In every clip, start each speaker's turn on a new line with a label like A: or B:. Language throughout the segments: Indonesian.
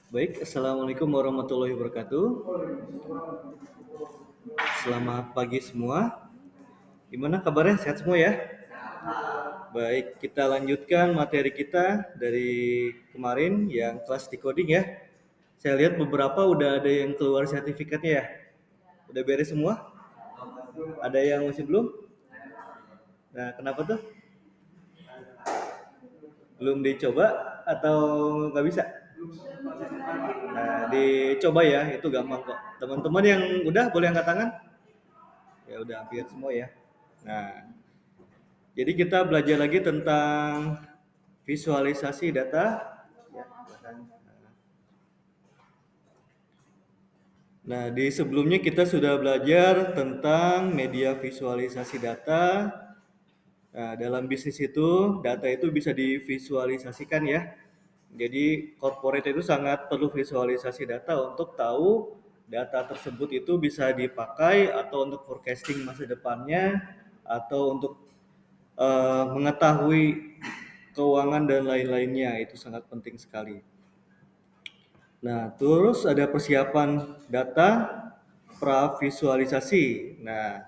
A: Baik, Assalamualaikum warahmatullahi wabarakatuh. Selamat pagi semua. Gimana kabarnya? Sehat semua ya? Baik, kita lanjutkan materi kita dari kemarin yang kelas decoding ya. Saya lihat beberapa udah ada yang keluar sertifikatnya ya. Udah beres semua? Ada yang masih belum? Nah, kenapa tuh? Belum dicoba atau nggak bisa? Nah, dicoba ya, itu gampang kok. Teman-teman yang udah boleh angkat tangan? Ya udah hampir semua ya. Nah, jadi kita belajar lagi tentang visualisasi data. Ya, nah, di sebelumnya kita sudah belajar tentang media visualisasi data. Nah, dalam bisnis itu, data itu bisa divisualisasikan ya. Jadi, corporate itu sangat perlu visualisasi data untuk tahu data tersebut itu bisa dipakai atau untuk forecasting masa depannya atau untuk mengetahui keuangan dan lain-lainnya. Itu sangat penting sekali. Nah, terus ada persiapan data pravisualisasi. Nah,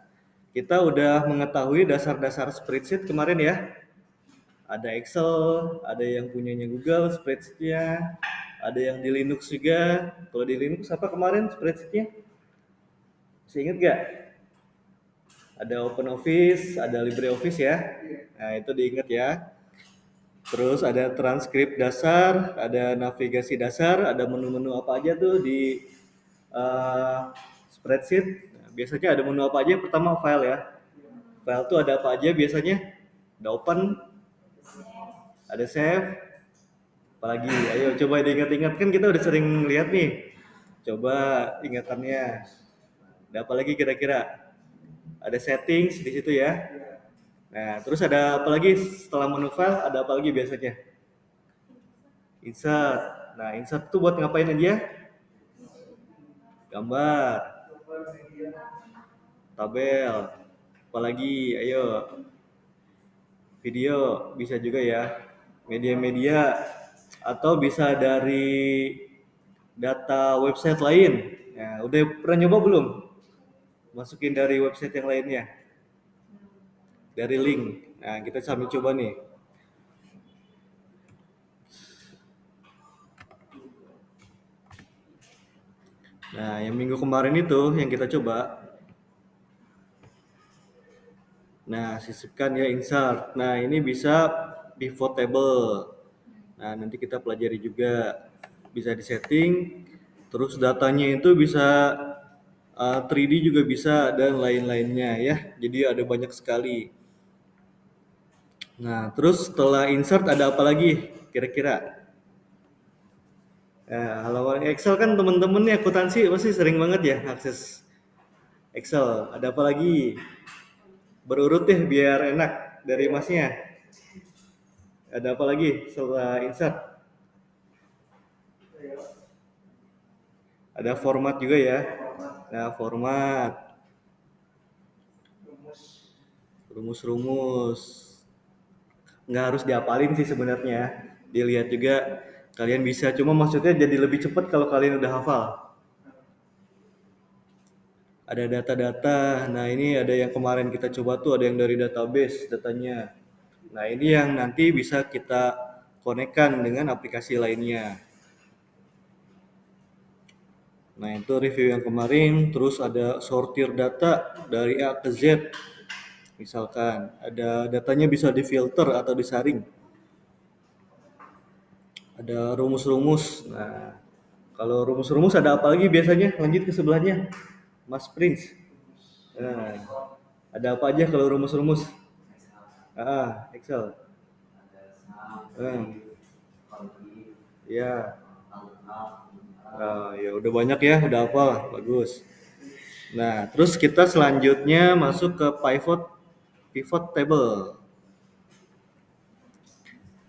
A: kita udah mengetahui dasar-dasar spreadsheet kemarin ya. Ada Excel, ada yang punyanya Google spreadsheet-nya, ada yang di Linux juga. Kalau di Linux apa kemarin spreadsheet-nya? Masih ingat gak? Ada OpenOffice, ada LibreOffice ya. Nah, itu diingat ya. Terus ada transkrip dasar, ada navigasi dasar, ada menu-menu apa aja tuh di spreadsheet. Nah, biasanya ada menu apa aja? Pertama file ya. File tuh ada apa aja biasanya? Ada open, ada save, apalagi. Ayo coba diingat-ingat, kan kita udah sering lihat nih. Coba ingatannya. Ada apa lagi kira-kira? Ada settings di situ ya. Nah, terus ada apa lagi setelah menu file? Ada apa lagi biasanya? Insert. Nah, insert tuh buat ngapain aja? Gambar, tabel, apalagi, ayo. Video bisa juga ya. Media-media atau bisa dari data website lain. Nah, udah pernah nyoba belum? Masukin dari website yang lainnya, dari link. Nah, kita sambil coba nih. Nah, yang minggu kemarin itu yang kita coba. Nah, sisipkan ya insert. Nah, ini bisa pivot table. Nah, nanti kita pelajari juga. Bisa disetting, terus datanya itu bisa 3D juga bisa dan lain-lainnya ya. Jadi ada banyak sekali. Nah, terus setelah insert ada apa lagi kira-kira? Halaman Excel kan teman-teman nih akuntansi pasti sering banget ya akses Excel. Ada apa lagi? Berurut deh biar enak dari masnya. Ada apa lagi setelah insert? Ada format juga ya. Nah, format, rumus-rumus. Nggak harus diapalin sih sebenarnya. Dilihat juga kalian bisa. Cuma maksudnya jadi lebih cepat kalau kalian udah hafal. Ada data-data. Nah, ini ada yang kemarin kita coba tuh, ada yang dari database datanya. Nah, ini yang nanti bisa kita konekkan dengan aplikasi lainnya. Nah, itu review yang kemarin. Terus ada sortir data dari A ke Z. Misalkan ada datanya bisa difilter atau disaring. Ada rumus-rumus. Nah, kalau rumus-rumus ada apa lagi biasanya? Lanjut ke sebelahnya, Mas Prince. Nah, ada apa aja kalau rumus-rumus? Excel. Hmm, ya. Ya udah banyak ya, udah apa? Bagus. Nah, terus kita selanjutnya masuk ke pivot pivot table.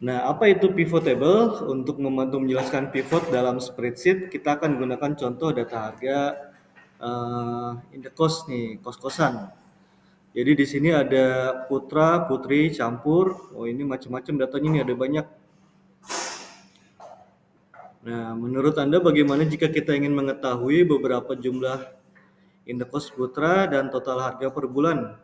A: Nah, apa itu pivot table? Untuk membantu menjelaskan pivot dalam spreadsheet, kita akan gunakan contoh data harga in the cost nih, kos-kosan. Jadi di sini ada putra, putri, campur. Oh, ini macam-macam datanya nih, ada banyak. Nah, menurut Anda bagaimana jika kita ingin mengetahui beberapa jumlah indeks putra dan total harga per bulan?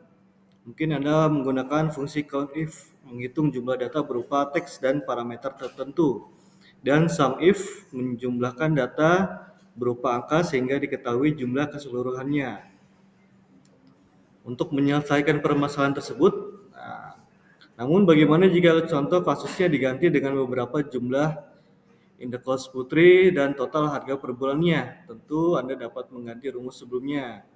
A: Mungkin Anda menggunakan fungsi COUNTIF, menghitung jumlah data berupa teks dan parameter tertentu. Dan SUMIF menjumlahkan data berupa angka sehingga diketahui jumlah keseluruhannya. Untuk menyelesaikan permasalahan tersebut, namun bagaimana jika contoh kasusnya diganti dengan beberapa jumlah indeks kos putri dan total harga per bulannya? Tentu Anda dapat mengganti rumus sebelumnya,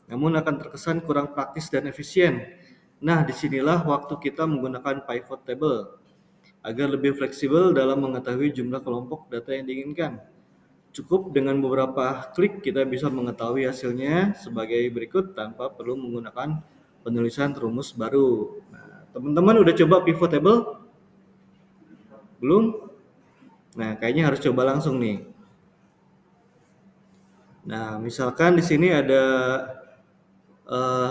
A: namun akan terkesan kurang praktis dan efisien. Nah, disinilah waktu kita menggunakan pivot table agar lebih fleksibel dalam mengetahui jumlah kelompok data yang diinginkan. Cukup dengan beberapa klik kita bisa mengetahui hasilnya sebagai berikut tanpa perlu menggunakan penulisan rumus baru. Nah, teman-teman udah coba pivot table? Belum? Nah, kayaknya harus coba langsung nih. Nah, misalkan di sini ada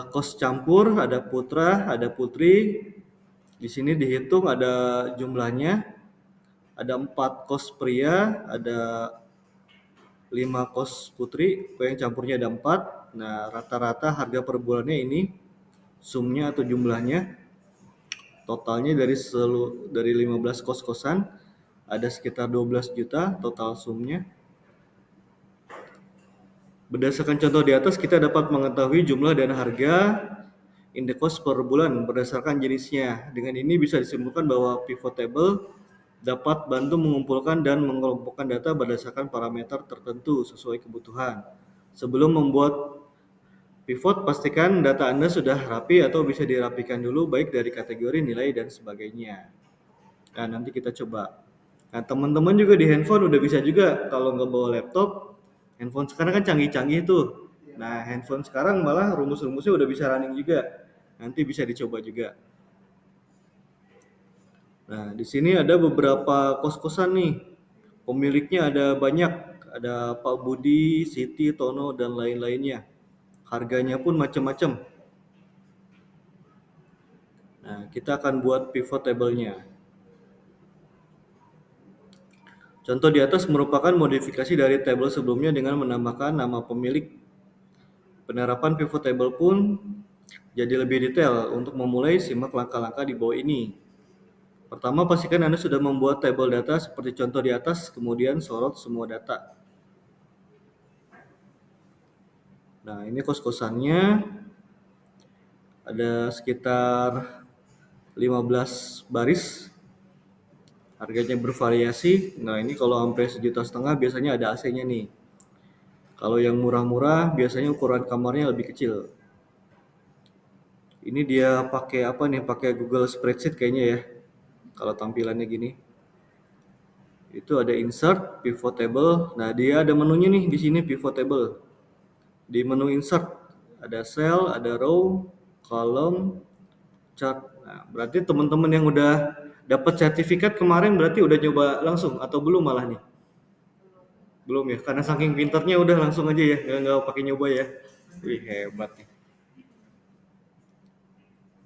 A: kos campur, ada putra, ada putri. Di sini dihitung ada jumlahnya. Ada 4 kos pria, ada 5 kos putri, yang campurnya ada 4. Nah, rata-rata harga per bulannya ini sumnya atau jumlahnya totalnya dari 15 kos-kosan ada sekitar 12 juta total sumnya. Berdasarkan contoh di atas kita dapat mengetahui jumlah dan harga indeks kos per bulan berdasarkan jenisnya. Dengan ini bisa disimpulkan bahwa pivot table dapat bantu mengumpulkan dan mengelompokkan data berdasarkan parameter tertentu sesuai kebutuhan. Sebelum membuat pivot, pastikan data Anda sudah rapi atau bisa dirapikan dulu baik dari kategori, nilai, dan sebagainya. Nah, nanti kita coba. Nah, teman-teman juga di handphone udah bisa juga kalau nggak bawa laptop. Handphone sekarang kan canggih-canggih tuh. Nah, handphone sekarang malah rumus-rumusnya udah bisa running juga. Nanti bisa dicoba juga. Nah, di sini ada beberapa kos-kosan nih. Pemiliknya ada banyak, ada Pak Budi, Siti, Tono, dan lain-lainnya. Harganya pun macam-macam. Nah, kita akan buat pivot table-nya. Contoh di atas merupakan modifikasi dari tabel sebelumnya dengan menambahkan nama pemilik. Penerapan pivot table pun jadi lebih detail. Untuk memulai, simak langkah-langkah di bawah ini. Pertama, pastikan Anda sudah membuat tabel data seperti contoh di atas, kemudian sorot semua data. Nah, ini kos-kosannya ada sekitar 15 baris. Harganya bervariasi. Nah, ini kalau sampai 1,5 juta biasanya ada AC-nya nih. Kalau yang murah-murah biasanya ukuran kamarnya lebih kecil. Ini dia pakai apa nih? Pakai Google Spreadsheet kayaknya ya. Kalau tampilannya gini. Itu ada insert, pivot table. Nah, dia ada menunya nih di sini pivot table. Di menu insert ada cell, ada row, column, chart. Nah, berarti teman-teman yang udah dapat sertifikat kemarin berarti udah coba langsung atau belum malah nih? Belum ya, karena saking pinternya udah langsung aja ya, nggak pakai nyoba ya. Wih, hebat nih.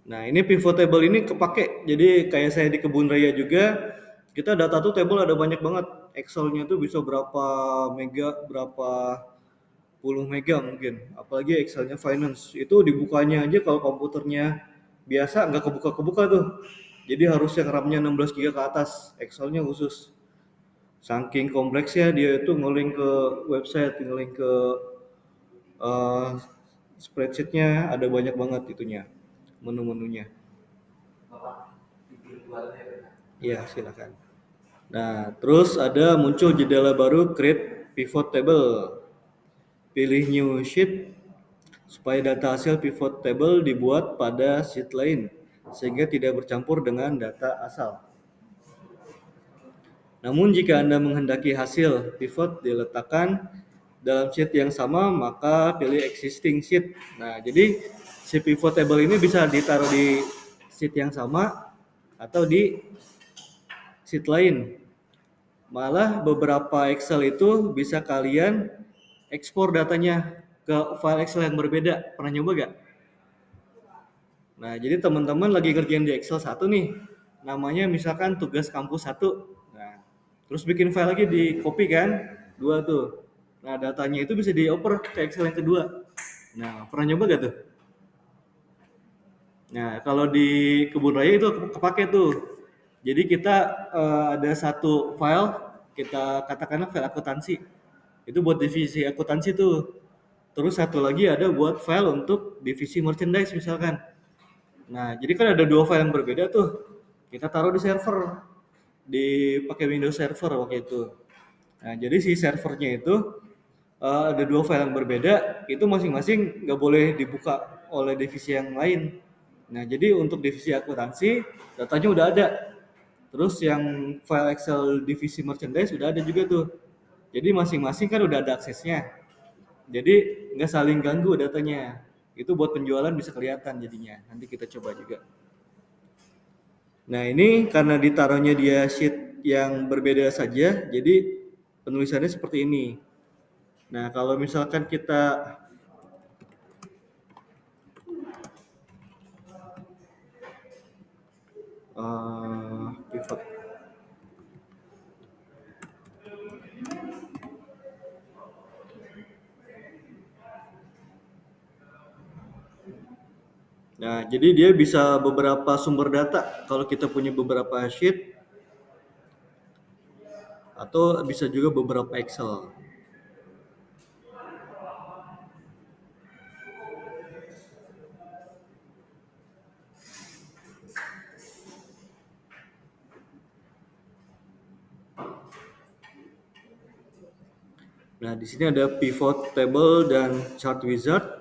A: Nah, ini pivot table ini kepake. Jadi kayak saya di kebun raya juga, kita data tuh table ada banyak banget. Excelnya tuh bisa berapa mega, berapa puluh mega mungkin. Apalagi Excelnya finance. Itu dibukanya aja kalau komputernya biasa nggak kebuka-kebuka tuh. Jadi harus yang RAM-nya 16 GB ke atas. Excelnya khusus. Saking kompleksnya dia itu nge-link ke website, nge-link ke uh, spreadsheet-nya ada banyak banget itunya, menu-menunya. Iya, silakan. Nah, terus ada muncul jendela baru create pivot table. Pilih new sheet supaya data hasil pivot table dibuat pada sheet lain sehingga tidak bercampur dengan data asal. Namun jika Anda menghendaki hasil pivot diletakkan dalam sheet yang sama, maka pilih existing sheet. Nah, jadi si pivot table ini bisa ditaruh di sheet yang sama atau di sheet lain. Malah beberapa Excel itu bisa kalian ekspor datanya ke file Excel yang berbeda. Pernah nyoba gak? Nah, jadi teman-teman lagi ngerjain di Excel 1 nih. Namanya misalkan tugas kampus 1. Nah, Terus bikin file lagi di copy kan, 2 tuh. Nah, datanya itu bisa dioper ke Excel yang kedua. Nah, pernah nyoba gak tuh? Nah, kalau di kebun raya itu kepake tuh. Jadi kita ada satu file, kita katakanlah file akuntansi. Itu buat divisi akuntansi tuh. Terus satu lagi ada buat file untuk divisi merchandise misalkan. Nah, jadi kan ada dua file yang berbeda tuh. Kita taruh di server, pakai Windows Server waktu itu. Nah, jadi si servernya itu ada dua file yang berbeda, itu masing-masing nggak boleh dibuka oleh divisi yang lain. Nah, jadi untuk divisi akuntansi datanya udah ada. Terus yang file Excel divisi merchandise udah ada juga tuh. Jadi masing-masing kan udah ada aksesnya. Jadi nggak saling ganggu datanya. Itu buat penjualan bisa kelihatan jadinya. Nanti kita coba juga. Nah, ini karena ditaruhnya dia sheet yang berbeda saja, jadi penulisannya seperti ini. Nah, kalau misalkan kita pivot. Nah, jadi dia bisa beberapa sumber data kalau kita punya beberapa sheet atau bisa juga beberapa Excel. Nah, di sini ada pivot table dan chart wizard.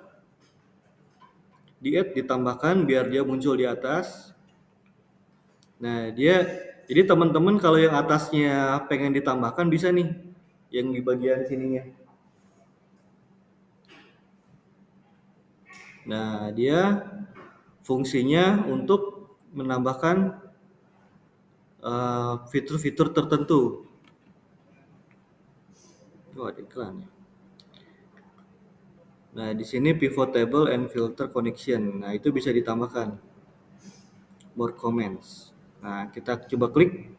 A: Di add ditambahkan biar dia muncul di atas. Nah, jadi teman-teman kalau yang atasnya pengen ditambahkan bisa nih yang di bagian sininya. Nah, dia fungsinya untuk menambahkan fitur-fitur tertentu. Oh, ada iklan ya. Nah, di sini pivot table and filter connection. Nah, itu bisa ditambahkan. More comments. Nah, kita coba klik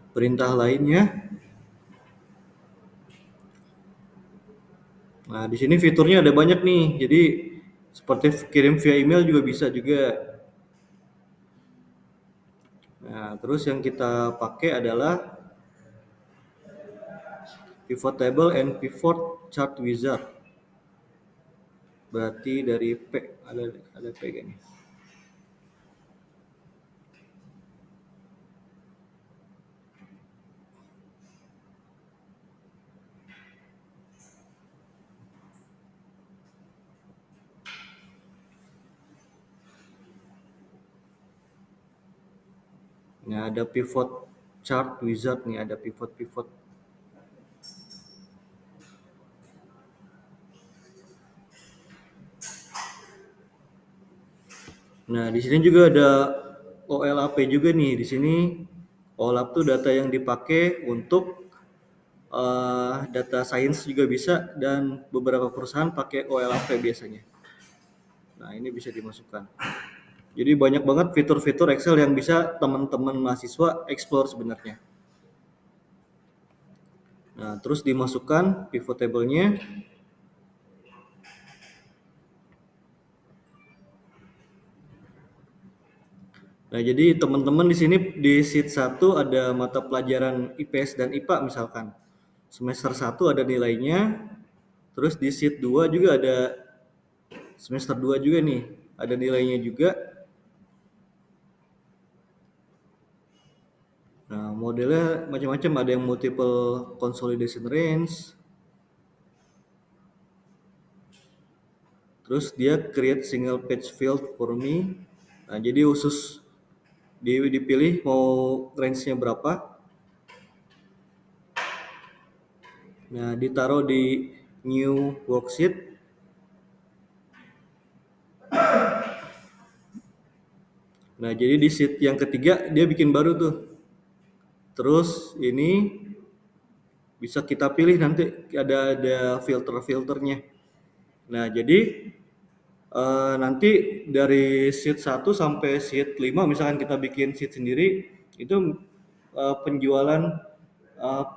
A: perintah lainnya. Nah, di sini fiturnya ada banyak nih. Jadi seperti kirim via email juga bisa juga. Nah, terus yang kita pakai adalah pivot table and pivot chart wizard. Berarti dari P ada P gini. Nah, ada pivot chart wizard nih, ada pivot. Nah, di sini juga ada OLAP juga nih. Di sini OLAP tuh data yang dipakai untuk data science juga bisa dan beberapa perusahaan pakai OLAP biasanya. Nah, ini bisa dimasukkan. Jadi banyak banget fitur-fitur Excel yang bisa teman-teman mahasiswa explore sebenarnya. Nah, terus dimasukkan pivot table-nya. Nah, jadi teman-teman di sini di sheet 1 ada mata pelajaran IPS dan IPA misalkan. Semester 1 ada nilainya, terus di sheet 2 juga ada semester 2 juga nih, ada nilainya juga. Nah, modelnya macam-macam, ada yang multiple consolidation range. Terus dia create single page field for me. Nah, jadi khusus dipilih mau range-nya berapa. Nah, ditaruh di new worksheet. Nah, jadi di sheet yang ketiga dia bikin baru tuh. Terus ini bisa kita pilih nanti ada filter-filternya. Nah, jadi nanti dari sheet 1 sampai sheet 5 misalkan kita bikin sheet sendiri itu penjualan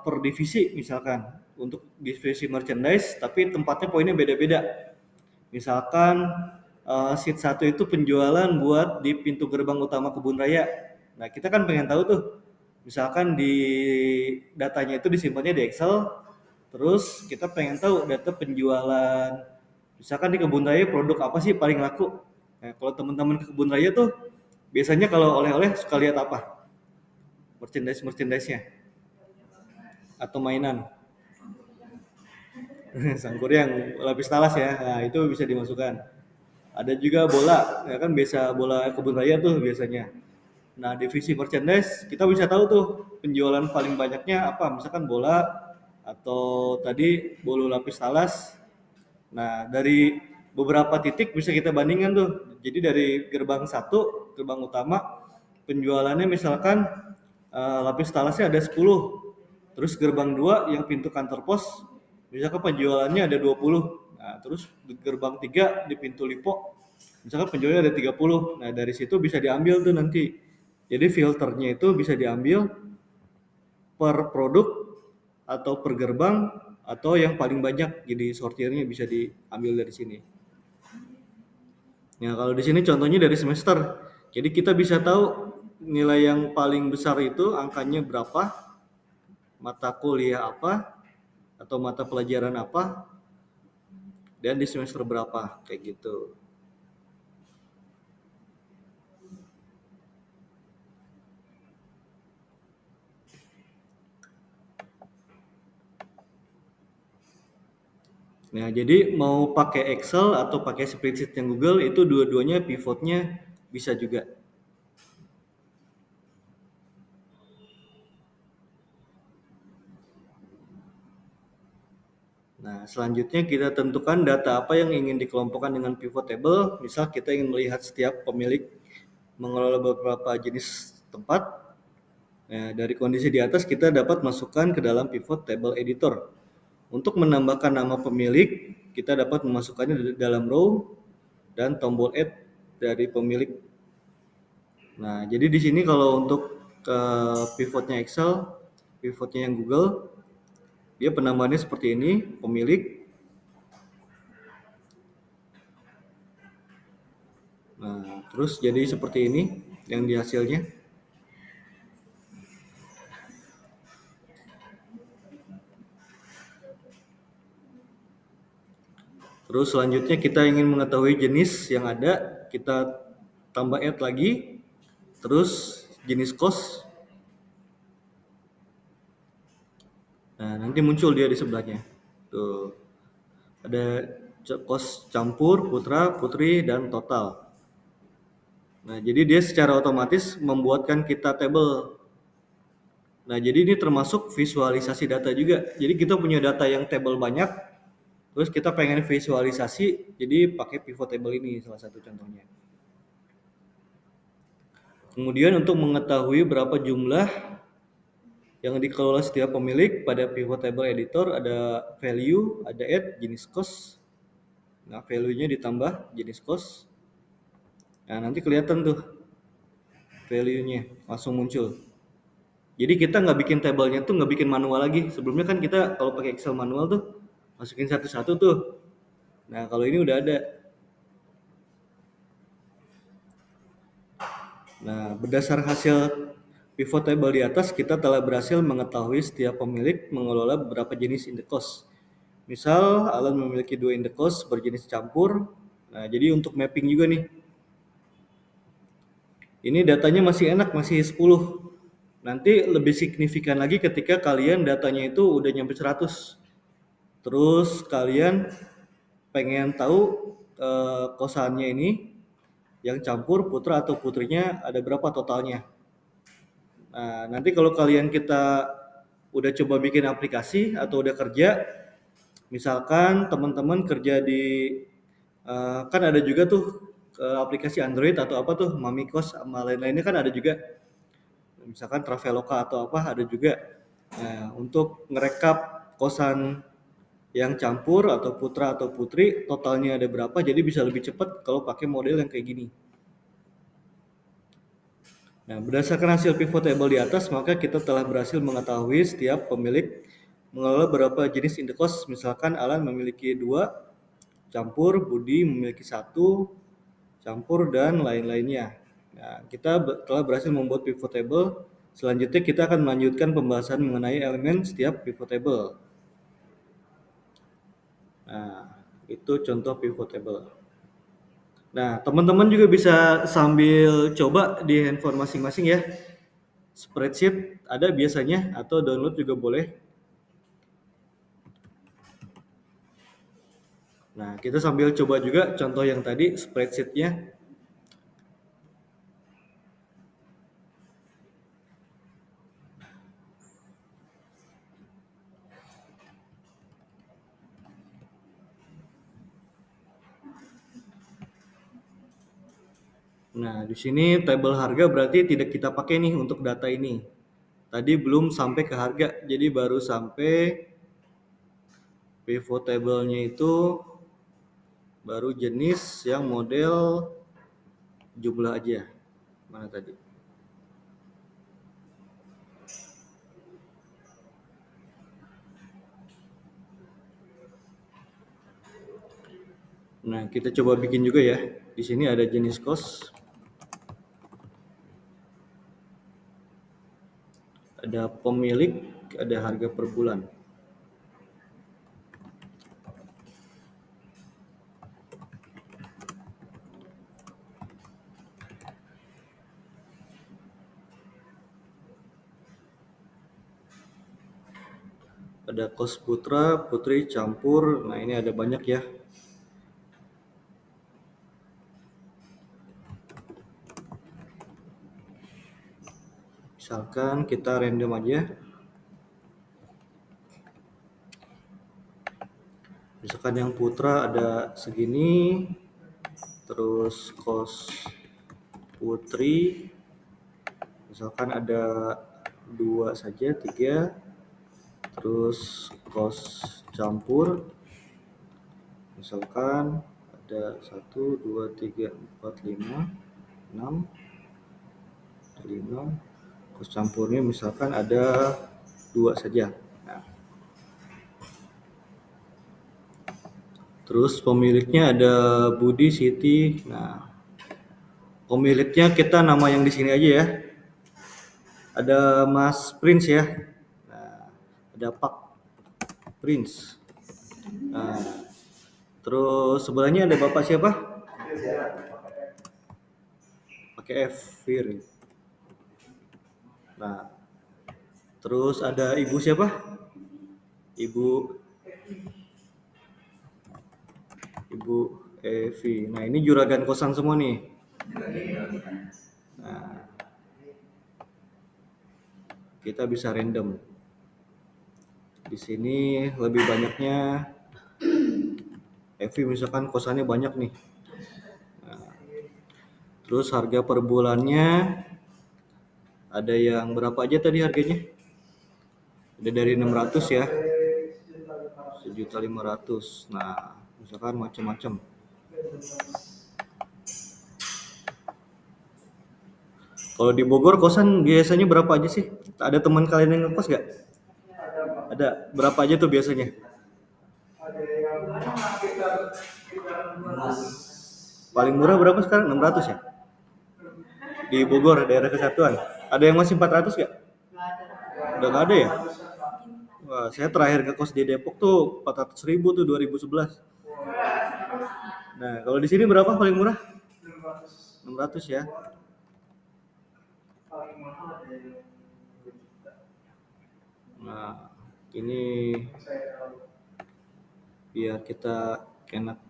A: per divisi misalkan untuk divisi merchandise, tapi tempatnya poinnya beda-beda. Misalkan sheet 1 itu penjualan buat di pintu gerbang utama kebun raya. Nah, kita kan pengen tahu tuh, misalkan di datanya itu disimpannya di Excel, terus kita pengen tahu data penjualan, misalkan di kebun raya produk apa sih paling laku. Nah, kalau teman-teman ke kebun raya tuh biasanya kalau oleh-oleh suka lihat apa? Merchandise-nya atau mainan. Sangkuriang, lapis talas ya. Nah, itu bisa dimasukkan. Ada juga bola, ya kan biasa bola kebun raya tuh biasanya. Nah, divisi merchandise kita bisa tahu tuh penjualan paling banyaknya apa, misalkan bola atau tadi bolu lapis talas. Nah, dari beberapa titik bisa kita bandingkan tuh. Jadi dari gerbang satu, gerbang utama, penjualannya misalkan lapis talasnya ada 10. Terus gerbang 2 yang pintu kantor pos, misalkan penjualannya ada 20. Nah, terus di gerbang 3 di pintu Lipo, misalkan penjualannya ada 30. Nah, dari situ bisa diambil tuh nanti. Jadi filternya itu bisa diambil per produk atau per gerbang atau yang paling banyak, jadi sortirnya bisa diambil dari sini. Nah, kalau di sini contohnya dari semester. Jadi kita bisa tahu nilai yang paling besar itu angkanya berapa, mata kuliah apa atau mata pelajaran apa, dan di semester berapa, kayak gitu. Nah, jadi mau pakai Excel atau pakai spreadsheet yang Google, itu dua-duanya pivotnya bisa juga. Nah, selanjutnya kita tentukan data apa yang ingin dikelompokkan dengan pivot table. Misal kita ingin melihat setiap pemilik mengelola beberapa jenis tempat. Nah, dari kondisi di atas kita dapat masukkan ke dalam pivot table editor. Untuk menambahkan nama pemilik, kita dapat memasukkannya di dalam row dan tombol add dari pemilik. Nah, jadi di sini kalau untuk pivotnya Excel, pivotnya yang Google, dia penambahannya seperti ini, pemilik. Nah, terus jadi seperti ini yang di hasilnya. Terus selanjutnya kita ingin mengetahui jenis yang ada, kita tambah add lagi. Terus jenis cost. Nah, nanti muncul dia di sebelahnya. Tuh. Ada cost campur, putra, putri, dan total. Nah, jadi dia secara otomatis membuatkan kita table. Nah, jadi ini termasuk visualisasi data juga. Jadi kita punya data yang table banyak, terus kita pengen visualisasi, jadi pakai pivot table ini salah satu contohnya. Kemudian untuk mengetahui berapa jumlah yang dikelola setiap pemilik, pada pivot table editor ada value, ada add, jenis cost. Nah, value-nya ditambah jenis cost. Nah, nanti kelihatan tuh value-nya langsung muncul. Jadi kita nggak bikin tabelnya tuh nggak bikin manual lagi. Sebelumnya kan kita kalau pakai Excel manual tuh masukin satu-satu tuh. Nah, kalau ini udah ada. Nah, berdasar hasil pivot table di atas, kita telah berhasil mengetahui setiap pemilik mengelola beberapa jenis indekos. Misal, Alan memiliki 2 indekos berjenis campur. Nah, jadi untuk mapping juga nih. Ini datanya masih enak, masih 10. Nanti lebih signifikan lagi ketika kalian datanya itu udah nyampe 100. Terus kalian pengen tahu kosannya ini yang campur, putra atau putrinya ada berapa totalnya. Nah, nanti kalau kita udah coba bikin aplikasi atau udah kerja, misalkan teman-teman kerja di kan ada juga tuh aplikasi Android atau apa tuh, Mamikos sama lain-lainnya kan ada juga. Misalkan Traveloka atau apa ada juga. Nah, untuk ngerekap kosan yang campur atau putra atau putri totalnya ada berapa, jadi bisa lebih cepat kalau pakai model yang kayak gini. Nah, berdasarkan hasil pivot table di atas, maka kita telah berhasil mengetahui setiap pemilik mengelola berapa jenis indekos. Misalkan Alan memiliki 2, campur, Budi memiliki 1, campur, dan lain-lainnya. Nah, kita telah berhasil membuat pivot table. Selanjutnya kita akan melanjutkan pembahasan mengenai elemen setiap pivot table. Nah, itu contoh pivot table. Nah, teman-teman juga bisa sambil coba di handphone masing-masing ya. Spreadsheet ada biasanya atau download juga boleh. Nah, kita sambil coba juga contoh yang tadi spreadsheetnya. Nah, di sini tabel harga berarti tidak kita pakai nih untuk data ini. Tadi belum sampai ke harga, jadi baru sampai pivot table-nya itu baru jenis yang model jumlah aja. Mana tadi? Nah, kita coba bikin juga ya. Di sini ada jenis cost. Ada pemilik, ada harga per bulan. Ada kos putra, putri, campur. Nah, ini ada banyak ya. Misalkan kita random aja. Misalkan yang putra ada segini, terus kos putri misalkan ada 2 saja, 3, terus kos campur misalkan ada 1, 2, 3, 4, 5, 6, 5, kos campurnya misalkan ada 2 saja. Nah, terus pemiliknya ada Budi, Siti. Nah, pemiliknya kita nama yang di sini aja ya. Ada Mas Prince ya. Nah, ada Pak Prince. Nah, terus sebelahnya ada Bapak siapa? Pakai F, Fir. Nah, terus ada Ibu siapa? Ibu Evi. Nah, ini juragan kosan semua nih. Nah, kita bisa random. Di sini lebih banyaknya Evi misalkan kosannya banyak nih. Nah, terus harga per bulannya ada yang berapa aja tadi harganya? Ada dari 600 ya. 1.500.000. Nah, misalkan macam-macam. Kalau di Bogor kosan biasanya berapa aja sih? Ada teman kalian yang ngekos gak? Ada. Berapa aja tuh biasanya? Paling murah berapa sekarang? 600 ya? Di Bogor, daerah Kesatuan. Ada yang masih 400 gak? Udah gak ada ya? Wah, saya terakhir ngekos di Depok tuh 400.000 tuh 2011. Nah, kalau di sini berapa paling murah? 600 ya. Nah, ini biar kita enak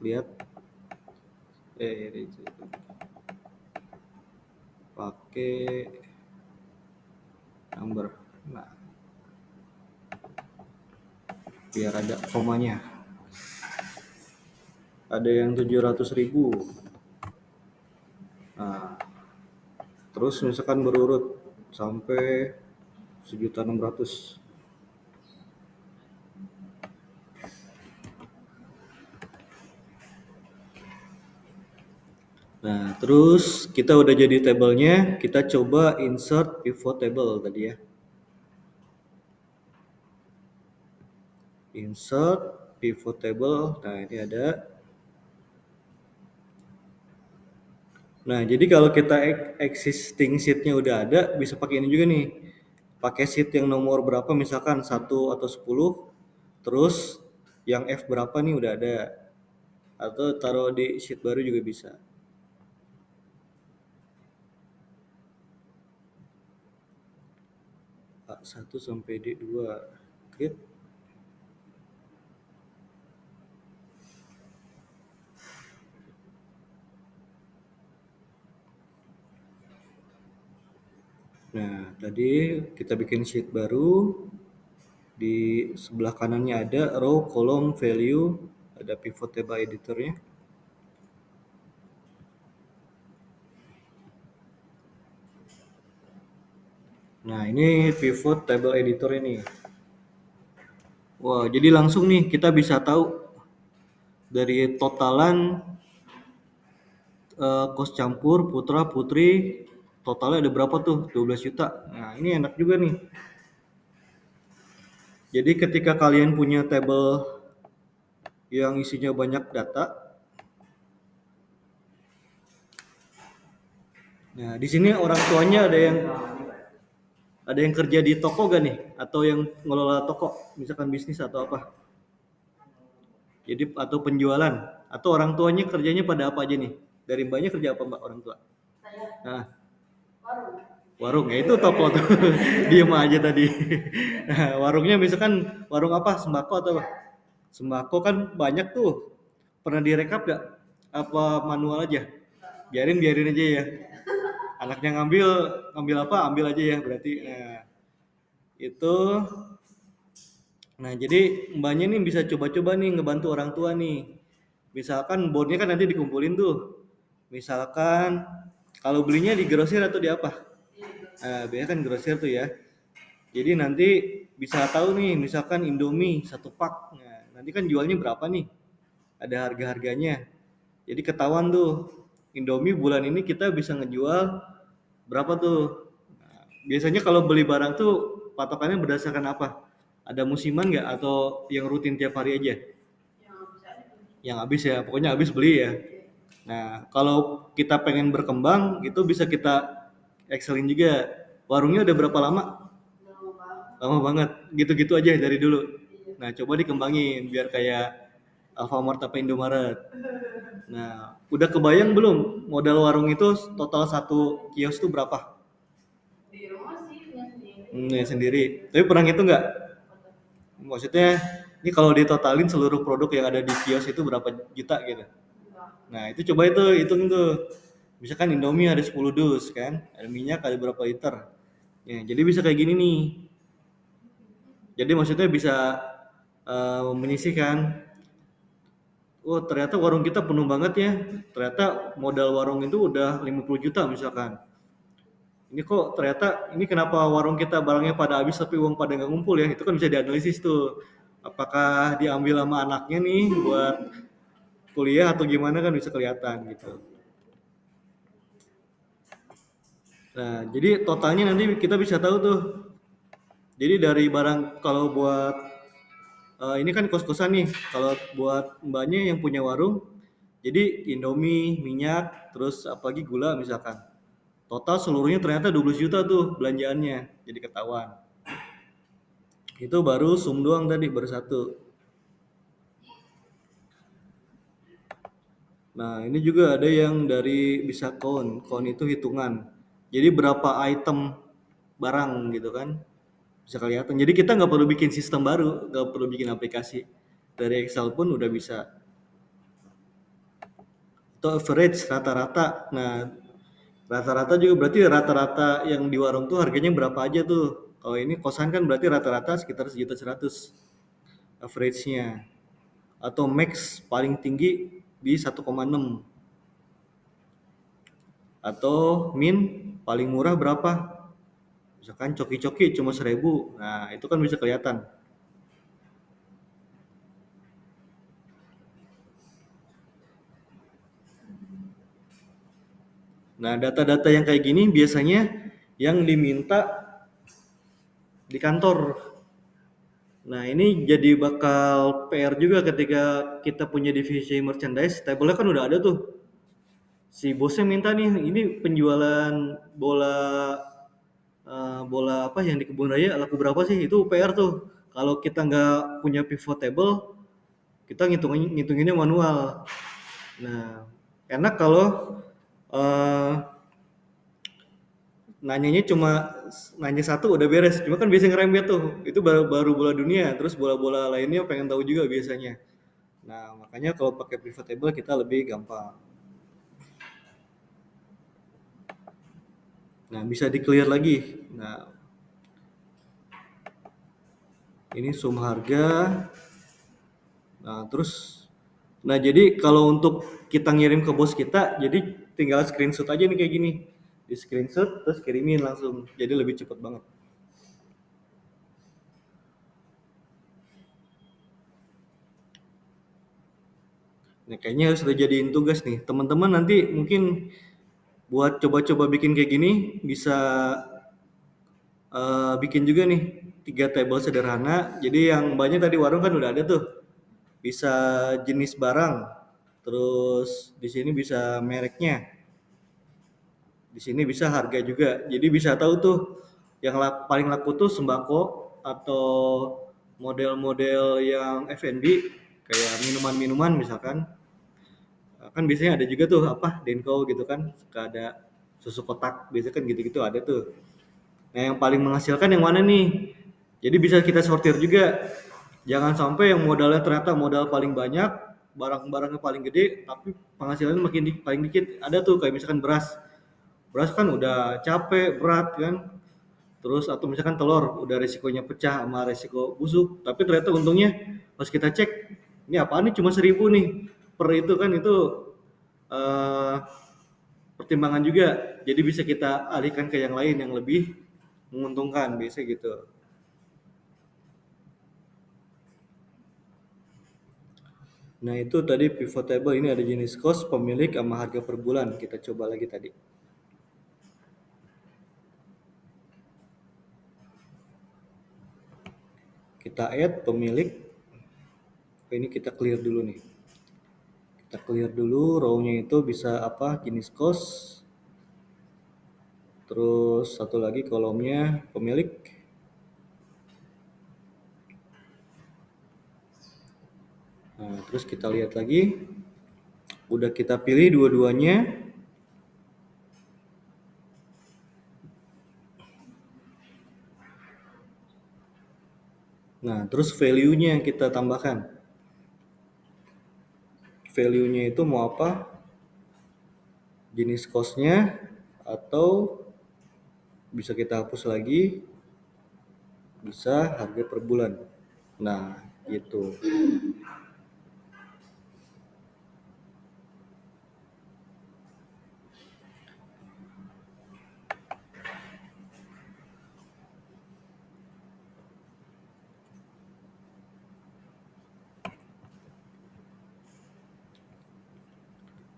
A: lihat. Pakai number. Nah, biar ada komanya. Ada yang 700.000. Nah, terus misalkan berurut sampai 1.600.000. Nah, terus kita udah jadi tabelnya, kita coba insert pivot table tadi ya. Insert pivot table. Nah, ini ada. Nah, jadi kalau kita existing sheet-nya udah ada, bisa pakai ini juga nih. Pakai sheet yang nomor berapa, misalkan 1 atau 10, terus yang F berapa nih udah ada. Atau taruh di sheet baru juga bisa. A1 sampai D2. Klik. Nah, tadi kita bikin sheet baru. Di sebelah kanannya ada row, column, value, ada pivot table editornya. Nah, ini pivot table editor ini. Wah, jadi langsung nih kita bisa tahu dari totalan kos campur putra putri, totalnya ada berapa tuh? 12 juta. Nah, ini enak juga nih. Jadi ketika kalian punya table yang isinya banyak data, nah di sini orang tuanya ada yang kerja di toko gak nih? Atau yang ngelola toko, misalkan bisnis atau apa? Jadi atau penjualan, atau orang tuanya kerjanya pada apa aja nih? Dari mbaknya kerja apa mbak orang tua? Nah, warung ya itu toko tuh. Diem aja tadi. Nah, warungnya misalkan warung apa? Sembako atau apa? Sembako kan banyak tuh. Pernah direkap gak? Apa manual aja? Biarin aja ya. Anaknya ngambil apa? Ambil aja ya berarti. Nah, itu. Nah, jadi mbaknya nih bisa coba-coba nih ngebantu orang tua nih. Misalkan boardnya kan nanti dikumpulin tuh. Misalkan kalau belinya di grosir atau di apa? Biasanya kan grosir tuh ya. Jadi nanti bisa tahu nih, misalkan Indomie satu pak. Nah, nanti kan jualnya berapa nih? Ada harga-harganya. Jadi ketahuan tuh Indomie bulan ini kita bisa ngejual berapa tuh. Nah, biasanya kalau beli barang tuh patokannya berdasarkan apa? Ada musiman nggak atau yang rutin tiap hari aja? Yang habis ya, pokoknya habis beli ya. Nah, kalau kita pengen berkembang itu bisa kita excelin juga. Warungnya udah berapa lama? Lama banget. Gitu-gitu aja dari dulu. Nah, coba dikembangin biar kayak Alfamart apa Indomaret. Nah, udah kebayang belum modal warung itu total satu kios tuh berapa? Ya sendiri. Tapi pernah itu nggak? Maksudnya ini kalau ditotalin seluruh produk yang ada di kios itu berapa juta gitu? Nah, itu coba itu hitung tuh. Misalkan Indomie ada 10 dus kan, ada minyak ada berapa liter. Ya, jadi bisa kayak gini nih. Jadi maksudnya bisa menyisihkan, oh ternyata warung kita penuh banget ya. Ternyata modal warung itu udah 50 juta misalkan. Ini kok ternyata ini kenapa warung kita barangnya pada habis tapi uang pada nggak ngumpul ya? Itu kan bisa dianalisis tuh. Apakah diambil sama anaknya nih buat kuliah atau gimana kan bisa kelihatan gitu. Nah, jadi totalnya nanti kita bisa tahu tuh. Jadi dari barang kalau buat ini kan kos-kosan nih. Kalau buat mbaknya yang punya warung, jadi Indomie, minyak, terus apalagi gula misalkan. Total seluruhnya ternyata 12 juta tuh belanjaannya. Jadi ketahuan. Itu baru sum doang tadi baru satu. Nah, ini juga ada yang dari bisa count. Count itu hitungan. Jadi berapa item barang gitu kan. Bisa kelihatan. Jadi kita nggak perlu bikin sistem baru, nggak perlu bikin aplikasi. Dari Excel pun udah bisa. Itu average rata-rata. Nah, rata-rata juga berarti rata-rata yang di warung tuh harganya berapa aja tuh. Kalau ini kosan kan berarti rata-rata sekitar 1.100.000 average-nya. Atau max paling tinggi di 1,6. Atau min paling murah berapa? Misalkan coki-coki cuma 1.000. Nah, itu kan bisa kelihatan. Nah, data-data yang kayak gini biasanya yang diminta di kantor. Nah, ini jadi bakal PR juga ketika kita punya divisi merchandise, tabelnya kan udah ada tuh. Si bosnya minta nih, ini penjualan bola bola apa yang di kebun raya laku berapa sih? Itu PR tuh. Kalau kita nggak punya pivot table, kita ngitunginnya manual. Nah, enak kalau eh, nanyanya cuma nanya satu udah beres. Cuma kan biasanya ngerembet tuh. Itu baru bola dunia, terus bola-bola lainnya pengen tahu juga biasanya. Nah, makanya kalau pakai pivot table kita lebih gampang. Nah, bisa di clear lagi. Nah, ini sum harga. Nah, terus jadi kalau untuk kita ngirim ke bos kita, jadi tinggal screenshot aja nih kayak gini. Di screenshot terus kirimin langsung. Jadi lebih cepet banget. Nah, kayaknya harus udah jadiin tugas nih. Teman-teman nanti mungkin buat coba-coba bikin kayak gini bisa bikin juga nih 3 table sederhana. Jadi yang banyak tadi warung kan udah ada tuh. Bisa jenis barang. Terus di sini bisa mereknya. Di sini bisa harga juga. Jadi bisa tahu tuh yang paling laku tuh sembako atau model-model yang F&B kayak minuman-minuman misalkan. Kan biasanya ada juga tuh apa Denko gitu kan, suka ada susu kotak biasanya kan gitu-gitu ada tuh. Nah, yang paling menghasilkan yang mana nih? Jadi bisa kita sortir juga. Jangan sampai yang modalnya ternyata modal paling banyak, barang-barangnya paling gede, tapi penghasilannya paling dikit. Ada tuh kayak misalkan beras. Beras kan udah capek, berat kan. Terus atau misalkan telur, udah resikonya pecah sama resiko busuk. Tapi ternyata untungnya pas kita cek, ini apaan nih cuma 1.000 nih per itu kan itu eh, pertimbangan juga. Jadi bisa kita alihkan ke yang lain yang lebih menguntungkan biasa gitu. Nah, itu tadi pivot table ini ada jenis cost, pemilik sama harga per bulan. Kita coba lagi tadi. Kita add pemilik. Ini kita clear dulu nih. Kita clear dulu row-nya itu bisa apa? Jenis cost. Terus satu lagi kolomnya pemilik. Nah, terus kita lihat lagi. Udah kita pilih dua-duanya. Nah, terus value-nya yang kita tambahkan. Value-nya itu mau apa? Jenis cost-nya atau bisa kita hapus lagi, bisa harga per bulan. Nah, gitu.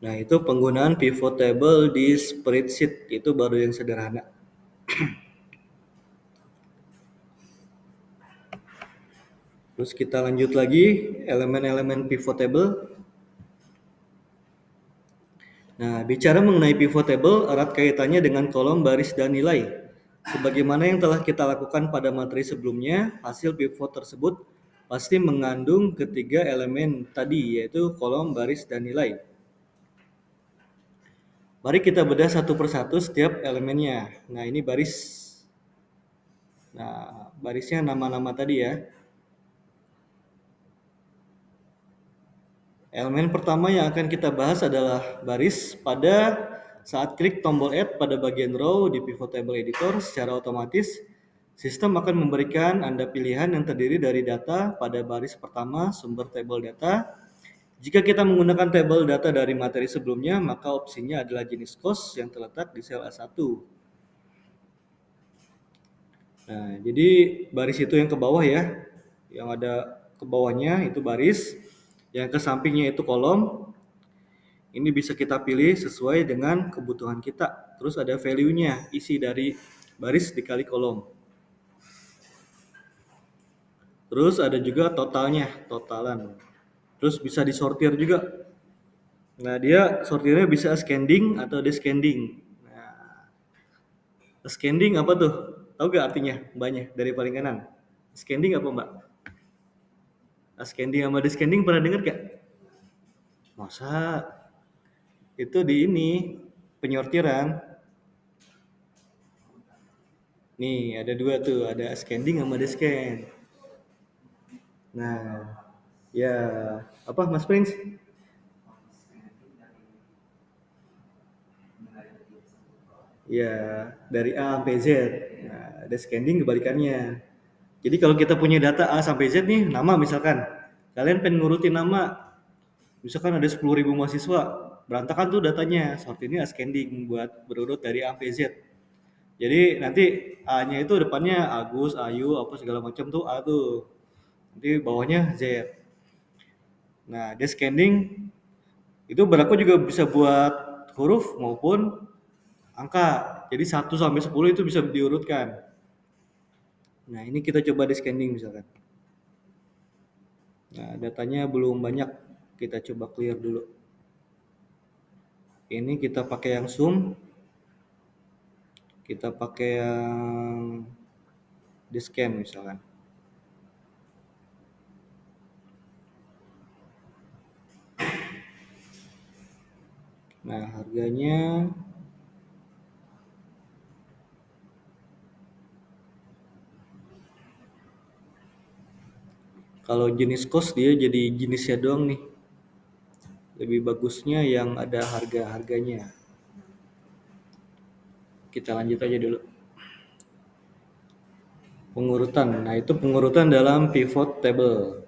A: Nah, itu penggunaan pivot table di spreadsheet itu baru yang sederhana. Terus kita lanjut lagi elemen-elemen pivot table. Nah, bicara mengenai pivot table erat kaitannya dengan kolom, baris, dan nilai. Sebagaimana yang telah kita lakukan pada materi sebelumnya, hasil pivot tersebut pasti mengandung ketiga elemen tadi, yaitu kolom, baris, dan nilai. Mari kita bedah satu persatu setiap elemennya. Nah, ini baris. Nah, barisnya nama-nama tadi ya. Elemen pertama yang akan kita bahas adalah baris. Pada saat klik tombol Add pada bagian row di pivot table editor, secara otomatis sistem akan memberikan Anda pilihan yang terdiri dari data pada baris pertama, sumber tabel data. Jika kita menggunakan tabel data dari materi sebelumnya, maka opsinya adalah jenis cost yang terletak di sel A1. Nah, jadi baris itu yang ke bawah ya. Yang ada ke bawahnya itu baris, yang ke sampingnya itu kolom. Ini bisa kita pilih sesuai dengan kebutuhan kita. Terus ada value-nya, isi dari baris dikali kolom. Terus ada juga totalnya, totalan. Terus bisa disortir juga. Nah, dia sortirnya bisa ascending atau descending. Nah, ascending apa tuh? Tahu gak artinya mbaknya dari paling kanan? Ascending apa mbak? Ascending sama descending pernah dengar gak? Masa? Itu di ini penyortiran. Nih ada dua tuh, ada ascending sama descend. Nah, ya apa Mas Prince? Ya dari A sampai Z. Nah, descending kebalikannya. Jadi kalau kita punya data A sampai Z nih, nama misalkan, kalian pengen ngurutin nama, misalkan ada 10.000 mahasiswa, berantakan tuh datanya, sortirnya ascending buat berurut dari A sampai Z. Jadi nanti A-nya itu depannya Agus, Ayu, apa segala macam tuh A tuh. Nanti bawahnya Z. Nah, descending itu berlaku juga bisa buat huruf maupun angka. Jadi 1 sampai 10 itu bisa diurutkan. Nah, ini kita coba descending misalkan. Nah, datanya belum banyak. Kita coba clear dulu. Ini kita pakai yang zoom. Kita pakai yang descan misalkan. Nah, harganya kalau jenis cost dia jadi jenisnya doang nih. Lebih bagusnya yang ada harga-harganya. Kita lanjut aja dulu. Pengurutan. Nah, itu pengurutan dalam pivot table.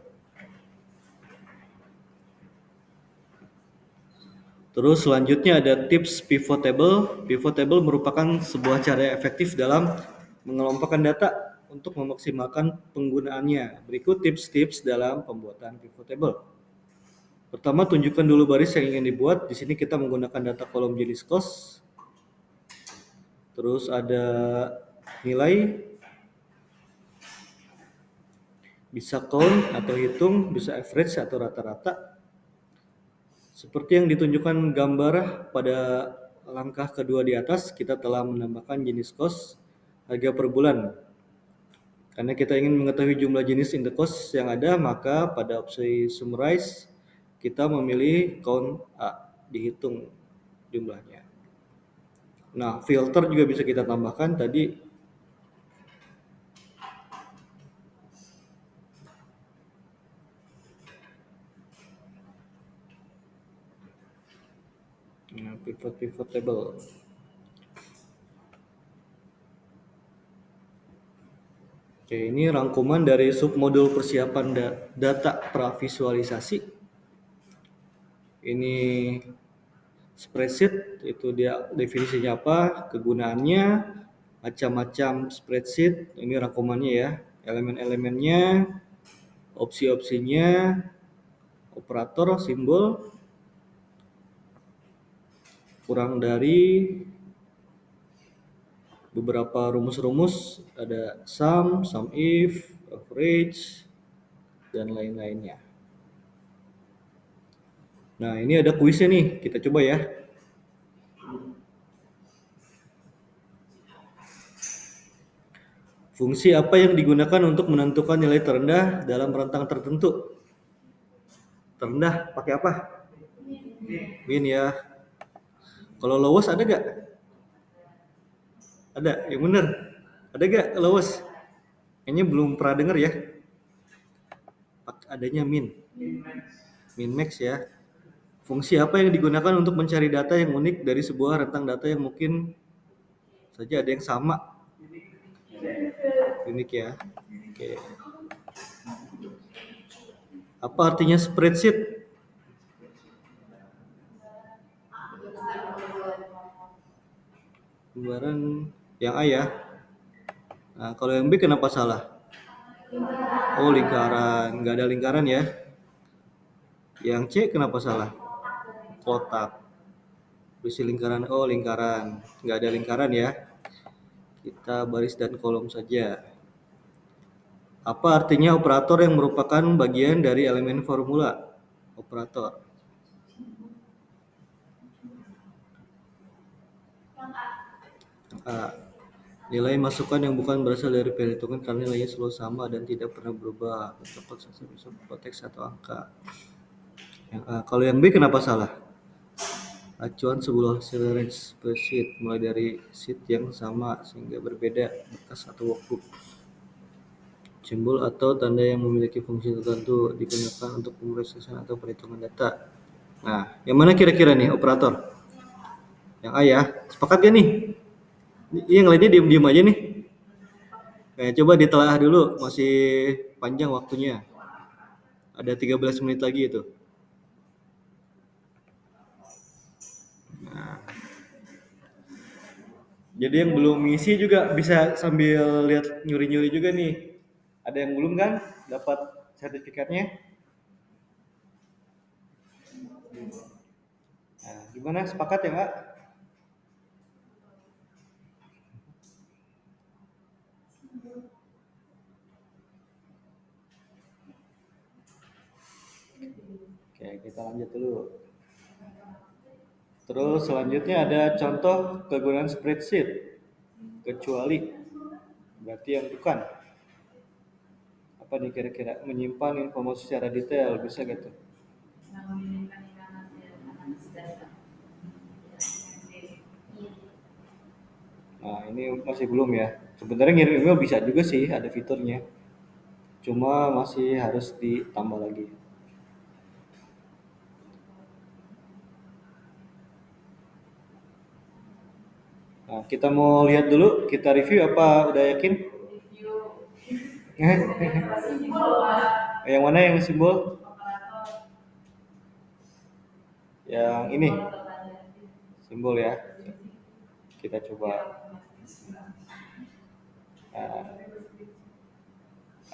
A: Terus selanjutnya ada tips pivot table. Pivot table merupakan sebuah cara efektif dalam mengelompokkan data untuk memaksimalkan penggunaannya. Berikut tips-tips dalam pembuatan pivot table. Pertama, tunjukkan dulu baris yang ingin dibuat. Di sini kita menggunakan data kolom jenis cost. Terus ada nilai, bisa count atau hitung, bisa average atau rata-rata. Seperti yang ditunjukkan gambar pada langkah kedua di atas, kita telah menambahkan jenis cost harga per bulan. Karena kita ingin mengetahui jumlah jenis in the cost yang ada, maka pada opsi summarize kita memilih count A, dihitung jumlahnya. Nah, filter juga bisa kita tambahkan tadi. Nah, pivot table. Oke, ini rangkuman dari submodul persiapan data pravisualisasi. Ini spreadsheet, itu dia definisinya apa, kegunaannya, macam-macam spreadsheet, ini rangkumannya ya, elemen-elemennya, opsi-opsinya, operator, simbol, kurang dari beberapa rumus-rumus, ada sum if, average, dan lain-lainnya. Nah, ini ada kuisnya nih, kita coba ya. Fungsi apa yang digunakan untuk menentukan nilai terendah dalam rentang tertentu? Terendah pakai apa? Min ya. Kalau lowest ada gak? Ada, yang bener. Ada gak lowest? Kayaknya belum pernah denger ya. Adanya min. Min max ya. Fungsi apa yang digunakan untuk mencari data yang unik dari sebuah rentang data yang mungkin saja ada yang sama? Unik ya. Oke. Apa artinya spreadsheet? Gambaran yang A ya. Nah, kalau yang B kenapa salah? Oh, lingkaran. Nggak ada lingkaran ya. Yang C kenapa salah? kotak. Berisi lingkaran, oh lingkaran. Nggak ada lingkaran ya. Kita baris dan kolom saja. Apa artinya operator yang merupakan bagian dari elemen formula? Operator. A. Nilai masukan yang bukan berasal dari perhitungan karena nilainya selalu sama dan tidak pernah berubah. Terdapat bisa konteks atau angka. Yang A. Kalau yang B kenapa salah? Acuan sebuah hasil range spreadsheet mulai dari sheet yang sama sehingga berbeda bekas atau workbook. Simbol atau tanda yang memiliki fungsi tertentu digunakan untuk pemrosesan atau perhitungan data. Nah, yang mana kira-kira nih operator? Yang A ya. Sepakat gak nih? Yang lainnya diem-diem aja nih. Coba ditelaah dulu, masih panjang waktunya. Ada 13 menit lagi itu. Nah, jadi yang belum ngisi juga bisa sambil lihat nyuri-nyuri juga nih. Ada yang belum kan dapat sertifikatnya? Nah, gimana? Sepakat ya, Kak? Oke, kita lanjut dulu. Terus selanjutnya ada contoh kegunaan spreadsheet. Kecuali berarti yang bukan. Apa nih kira-kira? Menyimpan informasi secara detail, bisa gak tuh? Nah, ini masih belum ya. Sebenarnya ngirim email bisa juga sih, ada fiturnya. Cuma masih harus ditambah lagi. Nah, kita mau lihat dulu, kita review apa udah yakin? Yang mana yang simbol? Yang ini simbol ya. Kita coba. Nah,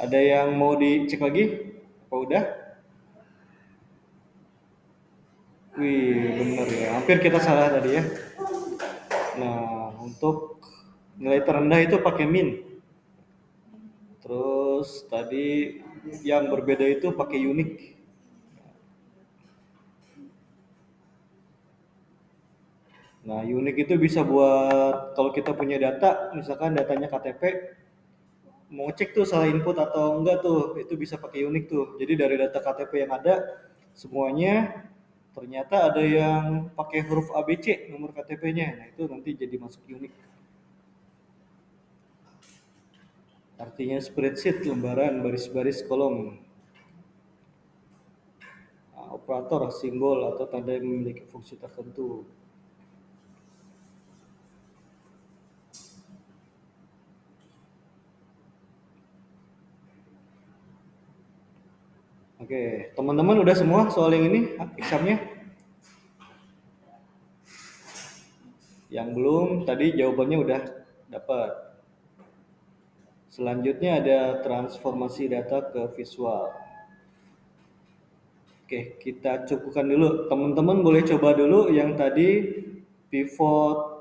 A: ada yang mau dicek lagi? Apa udah? Wih, bener ya. Hampir kita salah tadi ya. Nah, untuk nilai terendah itu pakai min. Terus tadi yang berbeda itu pakai unik. Nah, unik itu bisa buat kalau kita punya data, misalkan datanya KTP, mau cek tuh salah input atau enggak tuh, itu bisa pakai unik tuh. Jadi dari data KTP yang ada, semuanya ternyata ada yang pakai huruf ABC nomor KTP-nya. Nah, itu nanti jadi masuk unik. Artinya spreadsheet, lembaran, baris-baris, kolom. Nah, operator, simbol, atau tanda yang memiliki fungsi tertentu. Oke, teman-teman udah semua soal yang ini examnya? Yang belum, tadi jawabannya udah dapat. Selanjutnya ada transformasi data ke visual. Oke, kita cukupkan dulu. Teman-teman boleh coba dulu yang tadi pivot